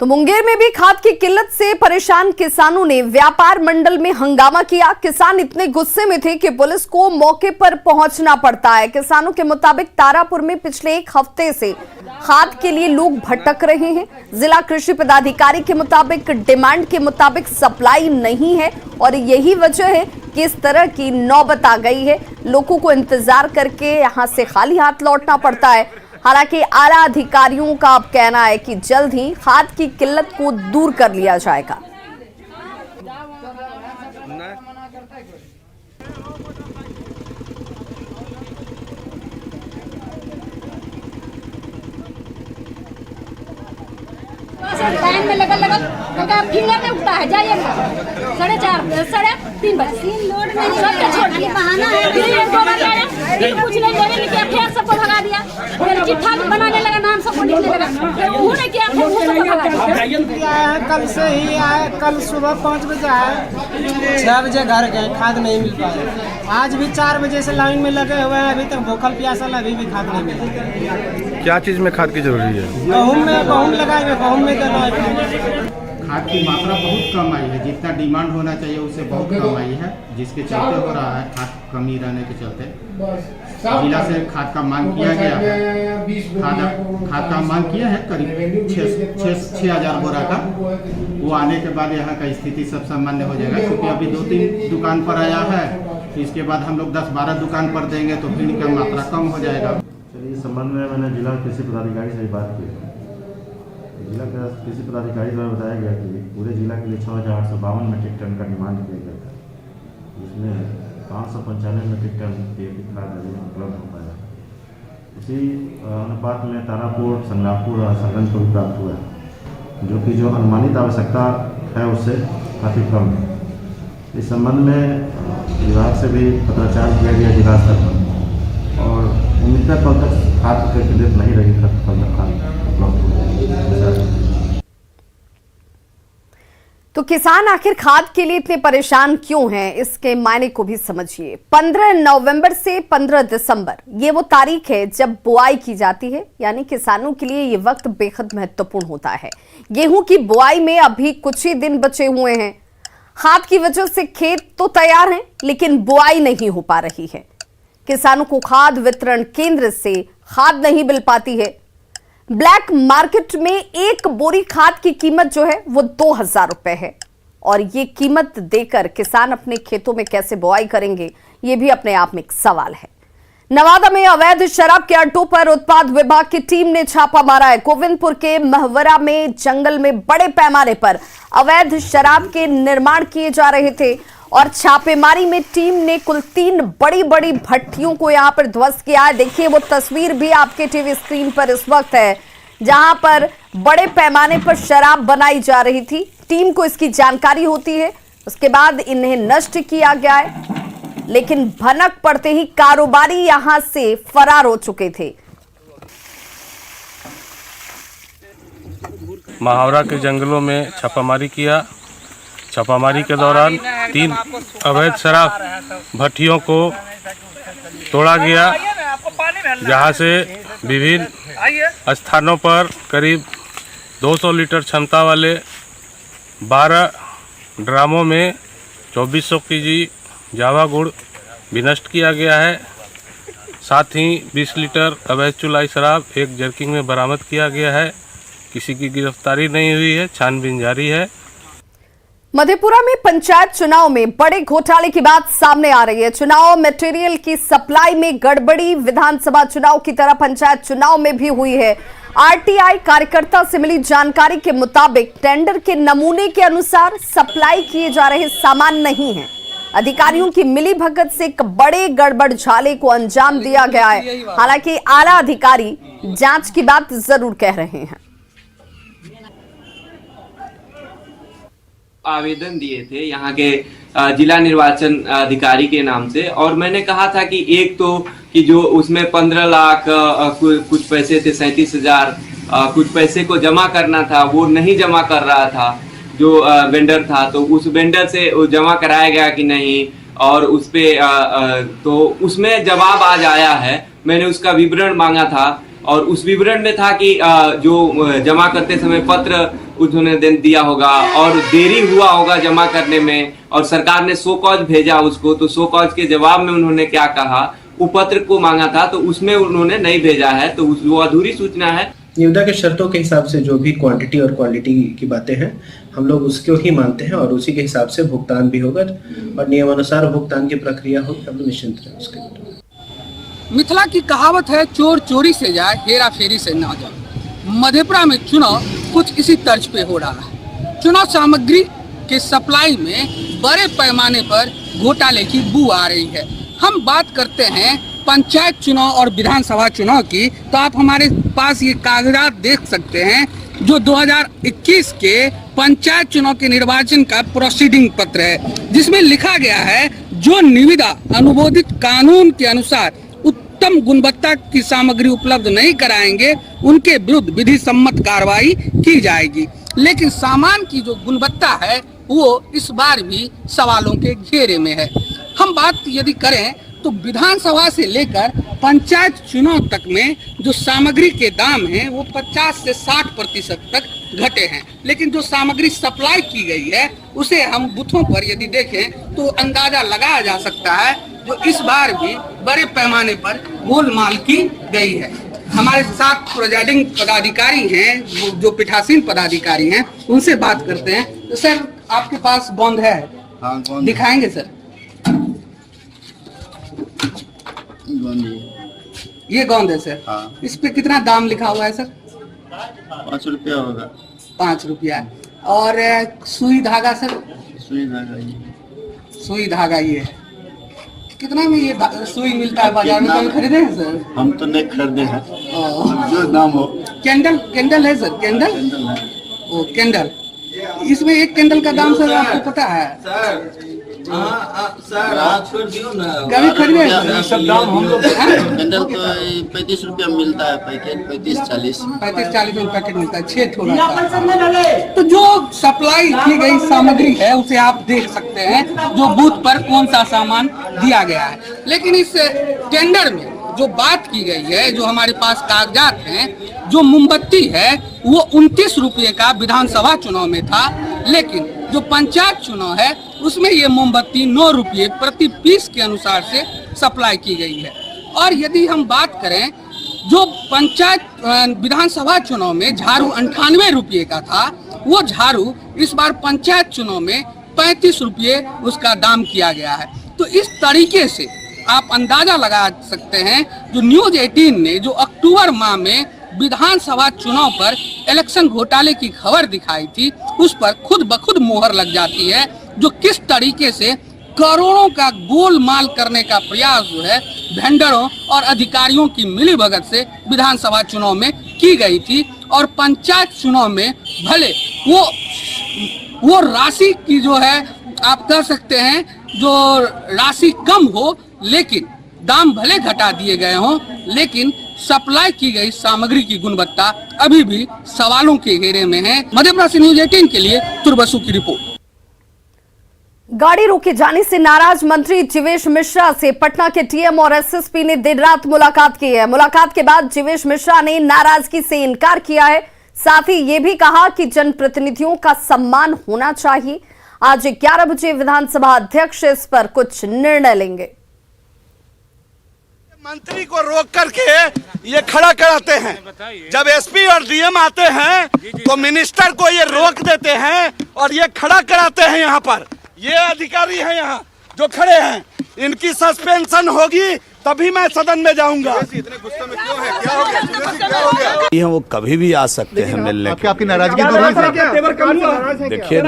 तो मुंगेर में भी खाद की किल्लत से परेशान किसानों ने व्यापार मंडल में हंगामा किया। किसान इतने गुस्से में थे कि पुलिस को मौके पर पहुंचना पड़ता है। किसानों के मुताबिक तारापुर में पिछले 1 हफ्ते से खाद के लिए लोग भटक रहे हैं। जिला कृषि पदाधिकारी के मुताबिक डिमांड के मुताबिक सप्लाई नहीं है और यही वजह है कि इस तरह की नौबत आ गई है। लोगों को इंतजार करके यहां से खाली हाथ लौटना पड़ता है। हालांकि आला अधिकारियों का अब कहना है कि जल्द ही खाद की किल्लत को दूर कर लिया जाएगा। लाइन में लगा फिंगर में उठता है, जाइए 3:30 बजे सबके छोड़ दिया, बहाना है। फिर एक दो बार आया, फिर कुछ नहीं लेने लिया, फिर सबको भगा दिया। फिर चिट्ठा बनाने लगा, नाम सबको लिखने लगा, फिर उन्होंने किया, फिर सबको भगा दिया। कल से ही आए, कल सुबह 5 बजे आए, 6 बजे घर गए, खाद नहीं मिल पाया। आज भी 4 बजे से लाइन में लगे हुए हैं, अभी तक भूखल प्यासल, अभी भी खाद नहीं मिला। क्या चीज़ में खाद की जरूरी है? गेहूँ लगाएंगे, गेहूँ में खाद की मात्रा बहुत कम आई है। जितना डिमांड होना चाहिए उससे बहुत कम आई है, जिसके चलते हो रहा है खाद कमी रहने के चलते। जिला से खाद का मांग किया गया है, खाद का मांग किया है करीब 6,000 बोरा का। वो आने के बाद यहाँ का स्थिति सब सामान्य हो जाएगा, क्योंकि अभी 2-3 दुकान पर आया है। इसके बाद हम लोग 10-12 दुकान पर देंगे तो भीड़ का मात्रा कम हो जाएगा। इस संबंध में मैंने जिला कृषि पदाधिकारी से बात की। जिला कृषि पदाधिकारी द्वारा बताया गया कि पूरे जिला के लिए 6,852 मीट्रिक टन का डिमांड किया गया था, जिसमें 595 मीट्रिक टन DAP खाद उपलब्ध हो पाया। इसी अनुपात में तारापुर, संग्रामपुर और संगन को भी प्राप्त हुआ है, जो कि जो अनुमानित आवश्यकता है उससे काफ़ी कम है। इस संबंध में विभाग से भी पत्राचार किया गया जिला स्तर पर, और उम्मीद है कल तक खाद की किल्लत नहीं रही, कल तक खाद उपलब्ध हो जाएगी। तो किसान आखिर खाद के लिए इतने परेशान क्यों हैं, इसके मायने को भी समझिए। 15 नवंबर से 15 दिसंबर ये वो तारीख है जब बुआई की जाती है, यानी किसानों के लिए ये वक्त बेहद महत्वपूर्ण होता है। गेहूं की बुआई में अभी कुछ ही दिन बचे हुए हैं। खाद की वजह से खेत तो तैयार हैं, लेकिन बुआई नहीं हो पा रही है। किसानों को खाद वितरण केंद्र से खाद नहीं मिल पाती है। ब्लैक मार्केट में एक बोरी खाद की कीमत जो है वो 2,000 रुपए है, और ये कीमत देकर किसान अपने खेतों में कैसे बुआई करेंगे, ये भी अपने आप में एक सवाल है। नवादा में अवैध शराब के अड्डों पर उत्पाद विभाग की टीम ने छापा मारा है। गोविंदपुर के महवरा में जंगल में बड़े पैमाने पर अवैध शराब के निर्माण किए जा रहे थे, और छापेमारी में टीम ने कुल 3 बड़ी बड़ी भट्टियों को यहां पर ध्वस्त किया है। देखिए वो तस्वीर भी आपके टीवी स्क्रीन पर इस वक्त है, जहां पर बड़े पैमाने पर शराब बनाई जा रही थी। टीम को इसकी जानकारी होती है, उसके बाद इन्हें नष्ट किया गया है, लेकिन भनक पड़ते ही कारोबारी यहां से फरार हो चुके थे। महावरा के जंगलों में छापामारी किया। छापामारी के दौरान 3 अवैध शराब भट्टियों को तोड़ा गया, जहां से विभिन्न स्थानों पर करीब 200 लीटर क्षमता वाले 12 ड्रामों में 2400 केजी जावा गुड़ भी नष्ट किया गया है। साथ ही 20 लीटर अवैध चुलाई शराब एक जर्किंग में बरामद किया गया है। किसी की गिरफ्तारी नहीं हुई है, छानबीन जारी है। मधेपुरा में पंचायत चुनाव में बड़े घोटाले की बात सामने आ रही है। चुनाव मटेरियल की सप्लाई में गड़बड़ी विधानसभा चुनाव की तरह पंचायत चुनाव में भी हुई है। आरटीआई कार्यकर्ता से मिली जानकारी के मुताबिक टेंडर के नमूने के अनुसार सप्लाई किए जा रहे सामान नहीं है। अधिकारियों की मिलीभगत से एक बड़े गड़बड़ झाले को अंजाम दिया गया है। हालांकि आला अधिकारी जांच की बात जरूर कह रहे हैं। आवेदन दिए थे यहाँ के जिला निर्वाचन अधिकारी के नाम से, और मैंने कहा था कि एक तो कि जो उसमें 15 लाख कुछ पैसे थे, 37,000 कुछ पैसे को जमा करना था, वो नहीं जमा कर रहा था जो वेंडर था। तो उस वेंडर से जमा कराया गया कि नहीं, और उस पे तो उसमें जवाब आज आया है। मैंने उसका विवरण मांगा था और उस विवरण में था कि जो जमा करते समय पत्र उन्होंने दिया होगा और देरी हुआ होगा जमा करने में, और सरकार ने शो कॉज भेजा उसको, तो शो कॉज के जवाब में उन्होंने क्या कहा, वो पत्र को मांगा था तो उसमें उन्होंने नहीं भेजा है, तो वो अधूरी सूचना है। निविदा के शर्तों के हिसाब से जो भी क्वांटिटी और क्वालिटी की बातें हैं हम लोग उसको ही मानते हैं और उसी के हिसाब से भुगतान भी होगा और नियमानुसार भुगतान की प्रक्रिया होगी। हम निश्चिंत रहें उसके लिए। मिथिला की कहावत है, चोर चोरी से जाए, हेरा फेरी से ना जाए। मधेपुरा में चुनाव कुछ इसी तर्ज पे हो रहा है। चुनाव सामग्री के सप्लाई में बड़े पैमाने पर घोटाले की बू आ रही है। हम बात करते हैं पंचायत चुनाव और विधानसभा चुनाव की, तो आप हमारे पास ये कागजात देख सकते हैं जो 2021 के पंचायत चुनाव के निर्वाचन का प्रोसीडिंग पत्र है, जिसमें लिखा गया है जो निविदा अनुमोदित कानून के अनुसार उत्तम गुणवत्ता की सामग्री उपलब्ध नहीं कराएंगे उनके विरुद्ध विधि सम्मत कार्रवाई की जाएगी। लेकिन सामान की जो गुणवत्ता है वो इस बार भी सवालों के घेरे में है। हम बात यदि करें तो विधानसभा से लेकर पंचायत चुनाव तक में जो सामग्री के दाम हैं वो 50 से 60% तक घटे हैं, लेकिन जो सामग्री सप्लाई की गई है उसे हम बूथों पर यदि देखें तो अंदाजा लगाया जा सकता है जो इस बार भी बड़े पैमाने पर गोलमाल की गई है। हमारे साथ प्रोजाइडिंग पदाधिकारी हैं, जो पीठासीन पदाधिकारी हैं, उनसे बात करते हैं। तो सर आपके पास गोंद है? हाँ, गोंद दिखाएंगे सर। ये गोंद है सर। हाँ। इस पे कितना दाम लिखा हुआ है सर? 5 रुपया होगा। 5 रुपया। और सुई धागा सर? सुई धागा ये कितना में ये सुई मिलता है बाजार में? कभी खरीदे हैं सर? हम तो नहीं खरीदे हैं, जो दाम हो। कैंडल है सर? कैंडल है। ओ कैंडल, इसमें एक कैंडल का दाम सर आपको पता है? कभी खरीदे सब दाम हम लोग? कैंडल तो 35 रुपया मिलता है पैकेट, 35-40 में पैकेट मिलता है, 6 थोड़ा। तो जो सप्लाई की गई सामग्री है उसे आप देख सकते हैं जो बूथ पर कौन सा सामान दिया गया है। लेकिन इस टेंडर में जो बात की गई है, जो हमारे पास कागजात हैं, जो मोमबत्ती है वो 29 रुपये का विधानसभा चुनाव में था, लेकिन जो पंचायत चुनाव है उसमें ये मोमबत्ती 9 रुपये प्रति पीस के अनुसार से सप्लाई की गई है। और यदि हम बात करें जो पंचायत विधानसभा चुनाव में झाड़ू 98 रुपये का था, वो झाड़ू इस बार पंचायत चुनाव में 35 रुपये उसका दाम किया गया है। तो इस तरीके से आप अंदाजा लगा सकते हैं जो न्यूज 18 ने जो अक्टूबर माह में विधानसभा चुनाव पर इलेक्शन घोटाले की खबर दिखाई थी, उस पर खुद ब खुद मोहर लग जाती है जो किस तरीके से करोड़ों का गोलमाल करने का प्रयास जो है वेंडरों और अधिकारियों की मिलीभगत से विधानसभा चुनाव में की गई थी। और पंचायत चुनाव में भले वो राशि की जो है आप कह सकते हैं जो राशि कम हो, लेकिन दाम भले घटा दिए गए हों, लेकिन सप्लाई की गई सामग्री की गुणवत्ता अभी भी सवालों के घेरे में है। मध्यप्रदेश न्यूज 18 के लिए तुरबसु की रिपोर्ट। गाड़ी रोके जाने से नाराज मंत्री जीवेश मिश्रा से पटना के टीएम और एसएसपी ने देर रात मुलाकात की है। मुलाकात के बाद जीवेश मिश्रा ने नाराजगी से इनकार किया है, साथ ही ये भी कहा कि जनप्रतिनिधियों का सम्मान होना चाहिए। आज 11 बजे विधानसभा अध्यक्ष इस पर कुछ निर्णय लेंगे। मंत्री को रोक करके ये खड़ा कराते हैं, जब एसपी और डीएम आते हैं तो मिनिस्टर को ये रोक देते हैं और ये खड़ा कराते हैं। यहाँ पर ये अधिकारी हैं यहाँ जो खड़े हैं, इनकी सस्पेंशन होगी तभी मैं सदन में जाऊंगा। इतने गुस्से में क्यों है? क्या हो गया? ये वो कभी भी आ सकते हैं मिलने के। आपकी नाराजगी दूर हुई? देखिए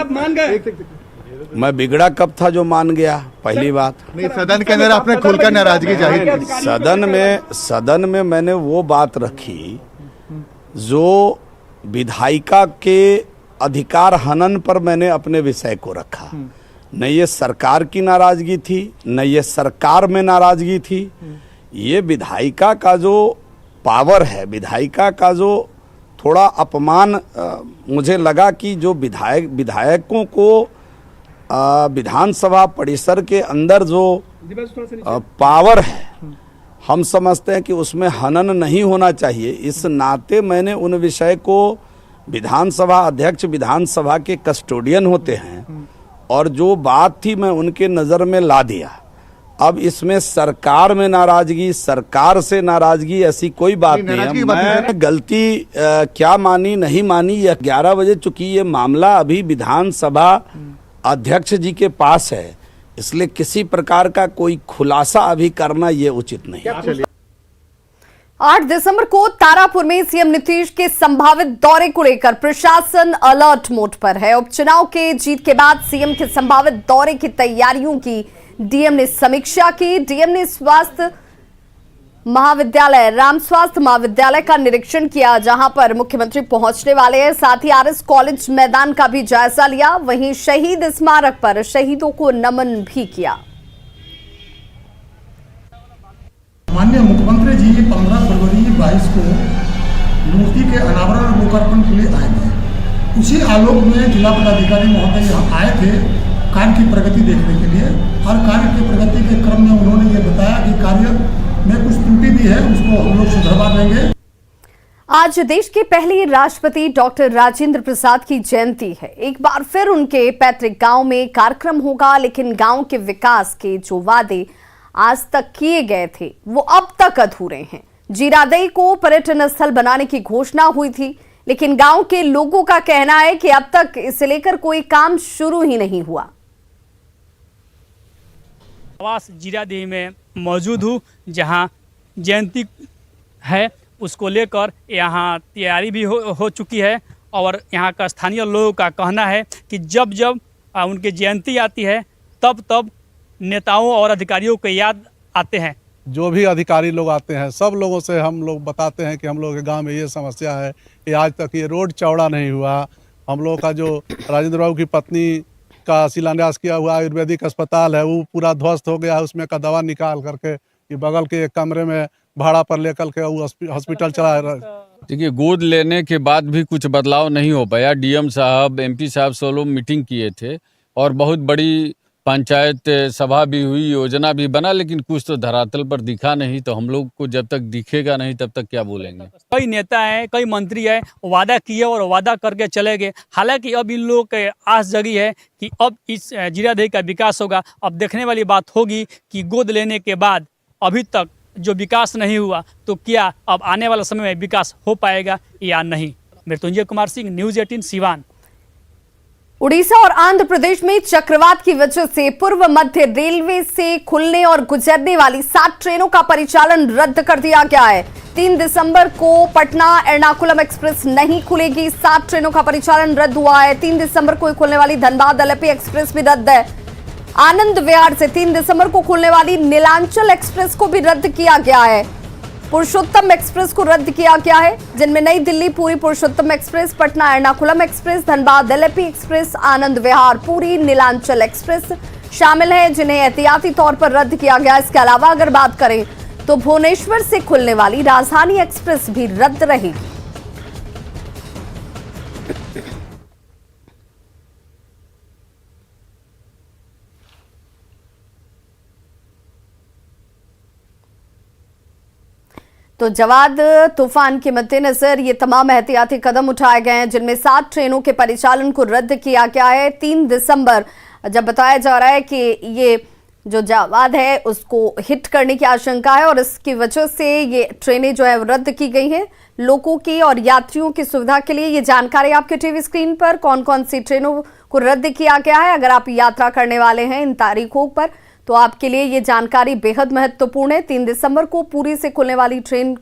मैं बिगड़ा कब था जो मान गया, पहली बात। नहीं, सदन के अंदर आपने खुलकर नाराजगी जाहिर की। सदन में मैंने वो बात रखी जो विधायिका के अधिकार हनन पर मैंने अपने विषय को रखा। न ये सरकार की नाराजगी थी, न ये सरकार में नाराजगी थी। ये विधायिका का जो पावर है, विधायिका का जो थोड़ा अपमान मुझे लगा कि जो विधायकों को विधानसभा परिसर के अंदर जो पावर है, हम समझते हैं कि उसमें हनन नहीं होना चाहिए। इस नाते मैंने उन विषय को, विधानसभा अध्यक्ष विधानसभा के कस्टोडियन होते हैं और जो बात थी मैं उनके नज़र में ला दिया। अब इसमें सरकार में नाराजगी, सरकार से नाराजगी, ऐसी कोई बात नहीं है। मैं गलती क्या मानी नहीं मानी, यह 11 बजे, चूंकि ये मामला अभी विधानसभा अध्यक्ष जी के पास है, इसलिए किसी प्रकार का कोई खुलासा अभी करना ये उचित नहीं है। 8 दिसंबर को तारापुर में सीएम नीतीश के संभावित दौरे को लेकर प्रशासन अलर्ट मोड पर है। उपचुनाव के जीत के बाद सीएम के संभावित दौरे की तैयारियों की डीएम ने समीक्षा की। डीएम ने स्वास्थ्य महाविद्यालय, राम स्वास्थ्य महाविद्यालय का निरीक्षण किया, जहां पर मुख्यमंत्री पहुंचने वाले हैं। साथ ही आरएस कॉलेज मैदान का भी जायजा लिया। वहीं शहीद स्मारक पर शहीदों को नमन भी किया। माननीय मुख्यमंत्री जी 15 फरवरी 22 को मूर्ति के अनावरण और लोकार्पण के लिए आएंगे। उसी आलोक में जिला पदाधिकारी महोदय यहाँ आए थे कार्य की प्रगति देखने के लिए, और कार्य की प्रगति के क्रम में उन्होंने ये बताया कि कार्य में कुछ त्रुटि भी है, उसको हम लोग सुधरवा देंगे। आज देश के पहले राष्ट्रपति डॉक्टर राजेंद्र प्रसाद की जयंती है। एक बार फिर उनके पैतृक गांव में कार्यक्रम होगा, लेकिन गांव के विकास के जो वादे आज तक किए गए थे वो अब तक अधूरे हैं। जीरादेई को पर्यटन स्थल बनाने की घोषणा हुई थी, लेकिन गांव के लोगों का कहना है कि अब तक इसे लेकर कोई काम शुरू ही नहीं हुआ। आवास जीरादेई में मौजूद हूँ, जहां जयंती है, उसको लेकर यहाँ तैयारी भी हो चुकी है। और यहाँ का स्थानीय लोगों का कहना है कि जब जब उनकी जयंती आती है तब तब नेताओं और अधिकारियों को याद आते हैं। जो भी अधिकारी लोग आते हैं, सब लोगों से हम लोग बताते हैं कि हम लोग के गांव में ये समस्या है कि आज तक ये रोड चौड़ा नहीं हुआ। हम लोग का जो राजेंद्र बाबू की पत्नी का शिलान्यास किया हुआ आयुर्वेदिक अस्पताल है, वो पूरा ध्वस्त हो गया। उसमें का दवा निकाल करके कि बगल के एक कमरे में भाड़ा पर लेकर के वो हॉस्पिटल चला रहा। देखिए, गोद लेने के बाद भी कुछ बदलाव नहीं हो पाया। डीएम साहब, एमपी साहब से लोग मीटिंग किए थे और बहुत बड़ी पंचायत सभा भी हुई, योजना भी बना, लेकिन कुछ तो धरातल पर दिखा नहीं। तो हम लोग को जब तक दिखेगा नहीं तब तक क्या बोलेंगे। कई नेता हैं, कई मंत्री हैं, वादा किए और वादा करके चले गए। हालांकि अब इन लोगों के आस जगी है कि अब इस जीरादेई का विकास होगा। अब देखने वाली बात होगी कि गोद लेने के बाद अभी तक जो विकास नहीं हुआ, तो क्या अब आने वाला समय में विकास हो पाएगा या नहीं। मृत्युंजय कुमार सिंह, न्यूज़ 18 सिवान। उड़ीसा और आंध्र प्रदेश में चक्रवात की वजह से पूर्व मध्य रेलवे से खुलने और गुजरने वाली 7 ट्रेनों का परिचालन रद्द कर दिया गया है। 3 दिसंबर को पटना एर्नाकुलम एक्सप्रेस नहीं खुलेगी। 7 ट्रेनों का परिचालन रद्द हुआ है। 3 दिसंबर को खुलने वाली धनबाद अलेपी एक्सप्रेस भी रद्द है। आनंद विहार से 3 दिसंबर को खुलने वाली नीलांचल एक्सप्रेस को भी रद्द किया गया है। पुरुषोत्तम एक्सप्रेस को रद्द किया गया है, जिनमें नई दिल्ली पूरी पुरुषोत्तम express, Patna Ernakulam express, Dhanbad Alleppey express, Anand Vihar पूरी, नीलांचल एक्सप्रेस शामिल हैं, जिन्हें एहतियाती तौर पर रद्द किया गया। इसके अलावा अगर बात करें तो भुवनेश्वर से खुलने वाली राजधानी एक्सप्रेस भी रद्द रहेगी। तो जवाद तूफान के मद्देनजर ये तमाम एहतियाती कदम उठाए गए हैं, जिनमें 7 ट्रेनों के परिचालन को रद्द किया गया है। 3 दिसंबर जब बताया जा रहा है कि ये जो जवाद है उसको हिट करने की आशंका है और इसकी वजह से ये ट्रेनें जो है रद्द की गई हैं। लोगों की और यात्रियों की सुविधा के लिए ये जानकारी आपके टीवी स्क्रीन पर, कौन कौन सी ट्रेनों को रद्द किया गया है। अगर आप यात्रा करने वाले हैं इन तारीखों पर तो आपके लिए ये जानकारी बेहद महत्वपूर्ण है। 3 दिसंबर को पुरी से खुलने वाली ट्रेन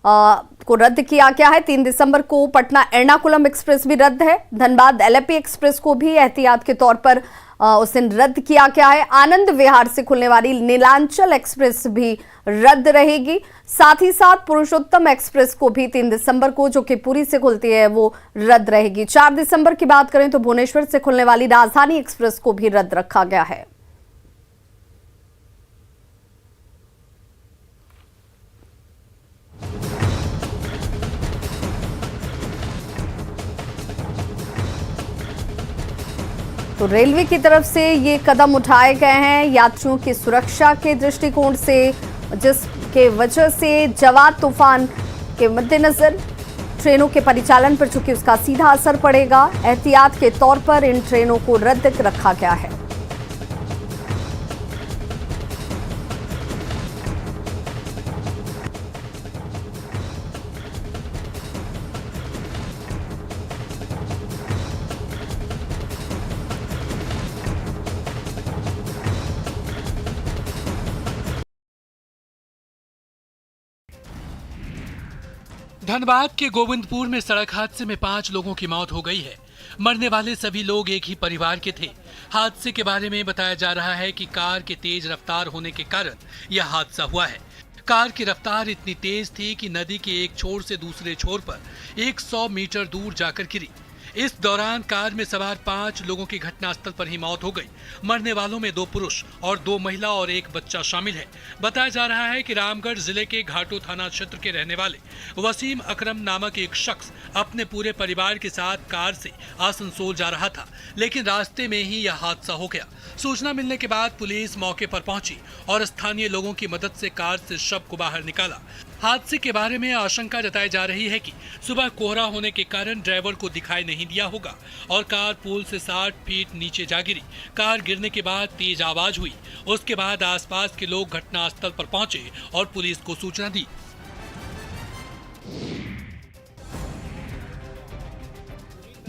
को रद्द किया गया है। 3 दिसंबर को पटना एर्नाकुलम एक्सप्रेस भी रद्द है। धनबाद एलेपी एक्सप्रेस को भी एहतियात के तौर पर उस दिन रद्द किया गया है। आनंद विहार से खुलने वाली नीलांचल एक्सप्रेस भी रद्द रहेगी। साथ ही साथ पुरुषोत्तम एक्सप्रेस को भी 3 दिसंबर को, जो कि पुरी से खुलती है, वो रद्द रहेगी। 4 दिसंबर की बात करें तो भुवनेश्वर से खुलने वाली राजधानी एक्सप्रेस को भी रद्द रखा गया है। तो रेलवे की तरफ से ये कदम उठाए गए हैं यात्रियों की सुरक्षा के दृष्टिकोण से। जिस के वजह से जवाद तूफान के मद्देनजर ट्रेनों के परिचालन पर चूंकि उसका सीधा असर पड़ेगा, एहतियात के तौर पर इन ट्रेनों को रद्द रखा गया है। धनबाद के गोविंदपुर में सड़क हादसे में 5 लोगों की मौत हो गई है। मरने वाले सभी लोग एक ही परिवार के थे। हादसे के बारे में बताया जा रहा है कि कार के तेज रफ्तार होने के कारण यह हादसा हुआ है। कार की रफ्तार इतनी तेज थी कि नदी के एक छोर से दूसरे छोर पर 100 मीटर दूर जाकर गिरी। इस दौरान कार में सवार 5 लोगों की घटनास्थल पर ही मौत हो गई। मरने वालों में 2 पुरुष और 2 महिला और 1 बच्चा शामिल है। बताया जा रहा है कि रामगढ़ जिले के घाटो थाना क्षेत्र के रहने वाले वसीम अकरम नामक एक शख्स अपने पूरे परिवार के साथ कार से आसनसोल जा रहा था, लेकिन रास्ते में ही यह हादसा हो गया। सूचना मिलने के बाद पुलिस मौके पर पहुंची और स्थानीय लोगों की मदद से कार से शव को बाहर निकाला। हादसे के बारे में आशंका जताई जा रही है कि सुबह कोहरा होने के कारण ड्राइवर को दिखाई नहीं दिया होगा और कार पुल से 60 फीट नीचे जा गिरी। कार गिरने के बाद तेज आवाज हुई। उसके बाद आसपास के लोग घटनास्थल पर पहुंचे और पुलिस को सूचना दी।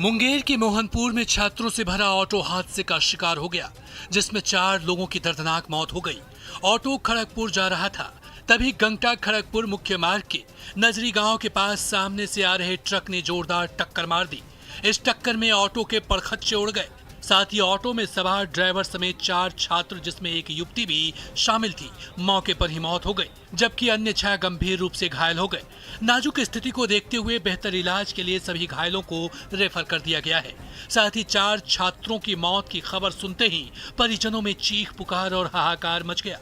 मुंगेर के मोहनपुर में छात्रों से भरा ऑटो हादसे का शिकार हो गया, जिसमें 4 लोगों की दर्दनाक मौत हो गई। ऑटो खड़गपुर जा रहा था, तभी गंगटा खड़गपुर मुख्य मार्ग के नजरी गांव के पास सामने से आ रहे ट्रक ने जोरदार टक्कर मार दी। इस टक्कर में ऑटो के परखच्चे उड़ गए। साथ ही ऑटो में सवार ड्राइवर समेत 4 छात्र, जिसमें एक युवती भी शामिल थी, मौके पर ही मौत हो गई, जबकि अन्य 6 गंभीर रूप से घायल हो गए। नाजुक स्थिति को देखते हुए बेहतर इलाज के लिए सभी घायलों को रेफर कर दिया गया है। साथ ही 4 छात्रों की मौत की खबर सुनते ही परिजनों में चीख पुकार और हाहाकार मच गया।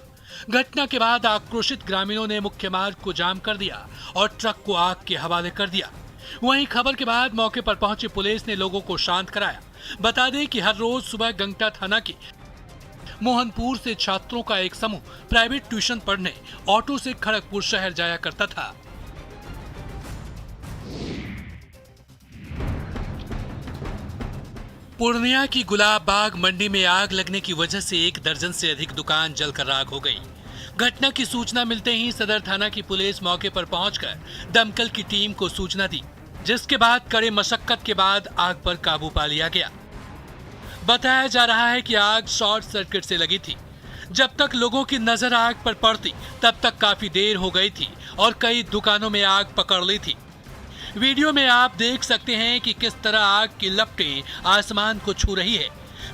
घटना के बाद आक्रोशित ग्रामीणों ने मुख्य मार्ग को जाम कर दिया और ट्रक को आग के हवाले कर दिया। वहीं खबर के बाद मौके पर पहुंची पुलिस ने लोगों को शांत कराया। बता दें कि हर रोज सुबह गंगटा थाना के मोहनपुर से छात्रों का एक समूह प्राइवेट ट्यूशन पढ़ने ऑटो से खड़गपुर शहर जाया करता था। पूर्णिया की गुलाब बाग मंडी में आग लगने की वजह से 1 दर्जन से अधिक दुकान जलकर राख हो गई। घटना की सूचना मिलते ही सदर थाना की पुलिस मौके पर पहुंचकर दमकल की टीम को सूचना दी, जिसके बाद कड़े मशक्कत के बाद आग पर काबू पा लिया गया। बताया जा रहा है कि आग शॉर्ट सर्किट से लगी थी। जब तक लोगों की नजर आग पर पड़ती तब तक काफी देर हो गई थी और कई दुकानों में आग पकड़ ली थी। वीडियो में आप देख सकते हैं कि किस तरह आग की लपटें आसमान को छू रही है।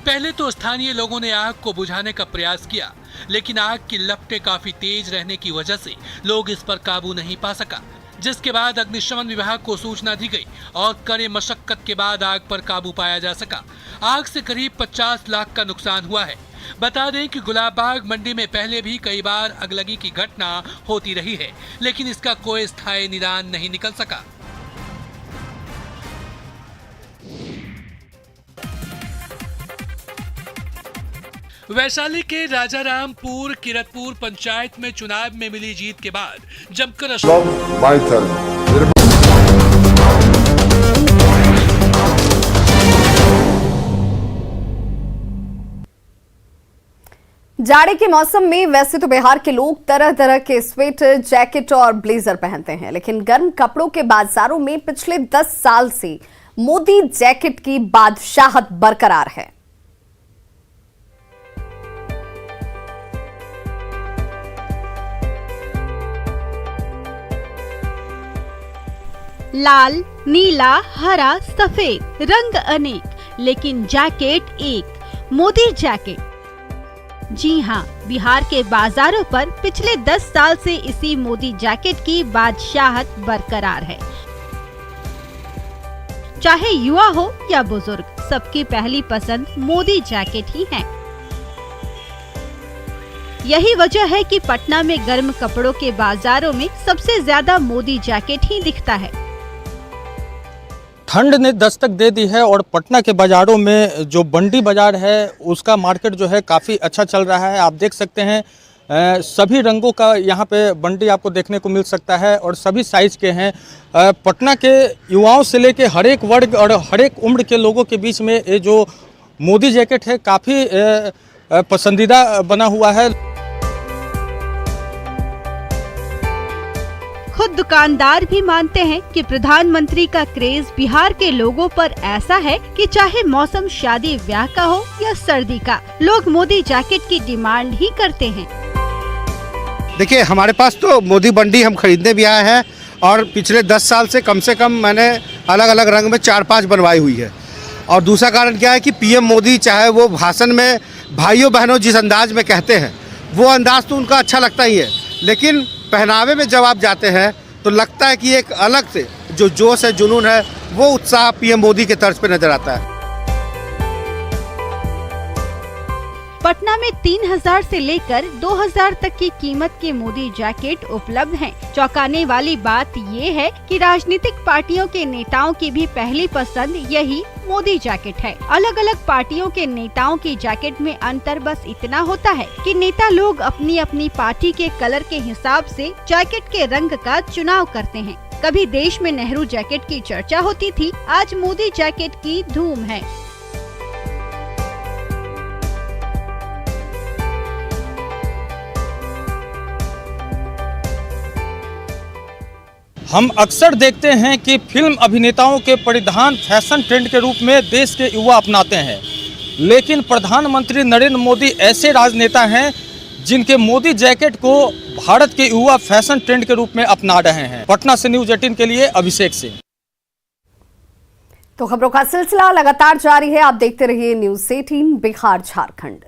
पहले तो स्थानीय लोगों ने आग को बुझाने का प्रयास किया, लेकिन आग की लपटें काफी तेज रहने की वजह से लोग इस पर काबू नहीं पा सका, जिसके बाद अग्निशमन विभाग को सूचना दी गई और कड़े मशक्कत के बाद आग पर काबू पाया जा सका। आग से करीब 50 लाख का नुकसान हुआ है। बता दें कि गुलाबबाग मंडी में पहले भी कई बार अगलगी की घटना होती रही है, लेकिन इसका कोई स्थायी निदान नहीं निकल सका। वैशाली के राजारामपुर किरतपुर पंचायत में चुनाव में मिली जीत के बाद जमकर जाड़े के मौसम में वैसे तो बिहार के लोग तरह तरह के स्वेटर, जैकेट और ब्लेजर पहनते हैं, लेकिन गर्म कपड़ों के बाजारों में पिछले 10 साल से मोदी जैकेट की बादशाहत बरकरार है। लाल, नीला, हरा, सफेद, रंग अनेक, लेकिन जैकेट एक, मोदी जैकेट। जी हां, बिहार के बाजारों पर पिछले 10 साल से इसी मोदी जैकेट की बादशाहत बरकरार है। चाहे युवा हो या बुजुर्ग, सबकी पहली पसंद मोदी जैकेट ही है। यही वजह है कि पटना में गर्म कपड़ों के बाजारों में सबसे ज्यादा मोदी जैकेट ही दिखता है। ठंड ने दस्तक दे दी है और पटना के बाज़ारों में जो बंडी बाज़ार है उसका मार्केट जो है काफ़ी अच्छा चल रहा है। आप देख सकते हैं सभी रंगों का यहाँ पे बंडी आपको देखने को मिल सकता है और सभी साइज के हैं। पटना के युवाओं से लेके हर एक वर्ग और हर एक उम्र के लोगों के बीच में ये जो मोदी जैकेट है काफ़ी पसंदीदा बना हुआ है। खुद दुकानदार भी मानते हैं कि प्रधानमंत्री का क्रेज बिहार के लोगों पर ऐसा है कि चाहे मौसम शादी ब्याह का हो या सर्दी का, लोग मोदी जैकेट की डिमांड ही करते हैं। देखिए, हमारे पास तो मोदी बंडी हम खरीदने भी आए हैं और पिछले 10 साल से कम मैंने अलग अलग रंग में 4-5 बनवाई हुई है। और दूसरा कारण क्या है कि पीएम मोदी चाहे वो भाषण में भाइयों बहनों जिस अंदाज में कहते हैं वो अंदाज तो उनका अच्छा लगता ही है, लेकिन पहनावे में जब आप जाते हैं तो लगता है कि एक अलग से जो जोश है, जुनून है, वो उत्साह पीएम मोदी के तर्ज पे नजर आता है। पटना में 3000 से लेकर 2000 तक की कीमत के मोदी जैकेट उपलब्ध हैं। चौंकाने वाली बात ये है कि राजनीतिक पार्टियों के नेताओं की भी पहली पसंद यही मोदी जैकेट है। अलग अलग पार्टियों के नेताओं की जैकेट में अंतर बस इतना होता है कि नेता लोग अपनी अपनी पार्टी के कलर के हिसाब से जैकेट के रंग का चुनाव करते हैं। कभी देश में नेहरू जैकेट की चर्चा होती थी, आज मोदी जैकेट की धूम है। हम अक्सर देखते हैं कि फिल्म अभिनेताओं के परिधान फैशन ट्रेंड के रूप में देश के युवा अपनाते हैं, लेकिन प्रधानमंत्री नरेंद्र मोदी ऐसे राजनेता हैं जिनके मोदी जैकेट को भारत के युवा फैशन ट्रेंड के रूप में अपना रहे हैं। पटना से न्यूज़ 18 के लिए अभिषेक सिंह। तो खबरों का सिलसिला लगातार जारी है, आप देखते रहिए न्यूज़ 18 बिहार झारखंड।